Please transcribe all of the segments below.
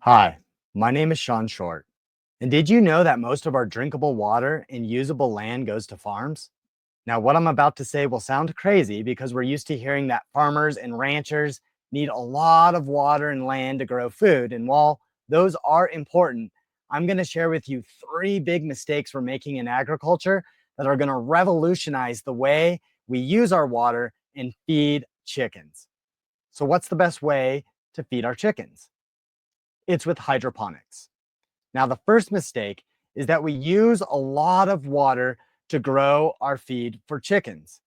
Hi, my name is Sean Short. And did you know that most of our drinkable water and usable land goes to farms? Now, what I'm about to say will sound crazy because we're used to hearing that farmers and ranchers need a lot of water and land to grow food. And while those are important, I'm going to share with you three big mistakes we're making in agriculture that are going to revolutionize the way we use our water and feed chickens. So, what's the best way to feed our chickens? It's with hydroponics. Now, the first mistake is that we use a lot of water to grow our feed for chickens.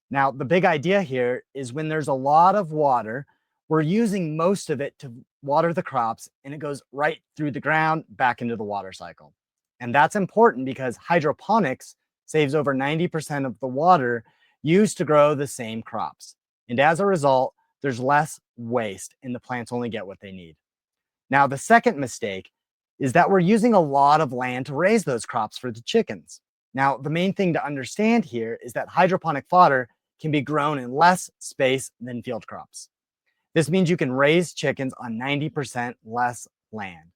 Now, the big idea here is when there's a lot of water, we're using most of it to water the crops and it goes right through the ground back into the water cycle. And that's important because hydroponics saves over 90% of the water used to grow the same crops. And as a result, there's less waste and the plants only get what they need. Now, the second mistake is that we're using a lot of land to raise those crops for the chickens. Now, the main thing to understand here is that hydroponic fodder can be grown in less space than field crops. This means you can raise chickens on 90% less land.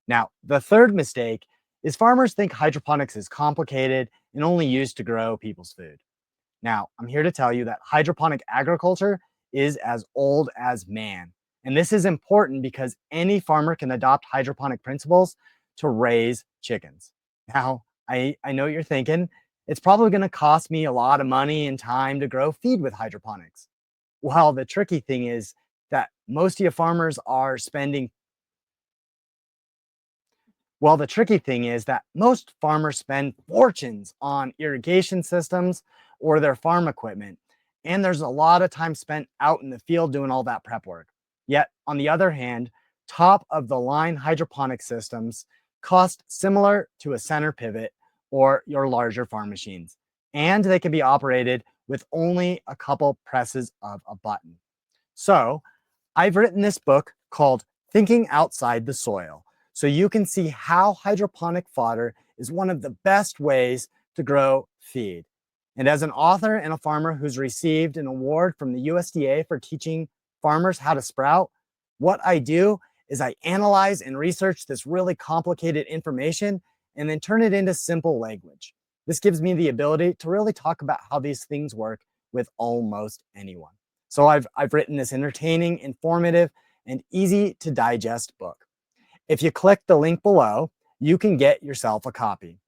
Now, the third mistake is farmers think hydroponics is complicated and only used to grow people's food. Now, I'm here to tell you that hydroponic agriculture is as old as man. And this is important because any farmer can adopt hydroponic principles to raise chickens. Now, I know what you're thinking. It's probably going to cost me a lot of money and time to grow feed with hydroponics. Well, the tricky thing is that most of you farmers are spending well, the tricky thing is that most farmers spend fortunes on irrigation systems or their farm equipment. And there's a lot of time spent out in the field doing all that prep work. Yet, on the other hand, top of the line hydroponic systems cost similar to a center pivot or your larger farm machines. And they can be operated with only a couple presses of a button. So, I've written this book called Thinking Outside the Soil, so you can see how hydroponic fodder is one of the best ways to grow feed. And as an author and a farmer who's received an award from the USDA for teaching farmers how to sprout, what I do is I analyze and research this really complicated information and then turn it into simple language. This gives me the ability to really talk about how these things work with almost anyone. So I've written this entertaining, informative, and easy to digest book. If you click the link below, you can get yourself a copy.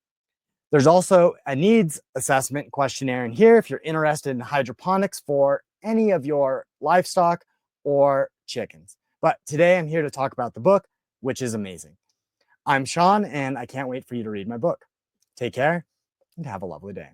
There's also a needs assessment questionnaire in here if you're interested in hydroponics for any of your livestock or chickens. But today I'm here to talk about the book, which is amazing. I'm Sean, and I can't wait for you to read my book. Take care and have a lovely day.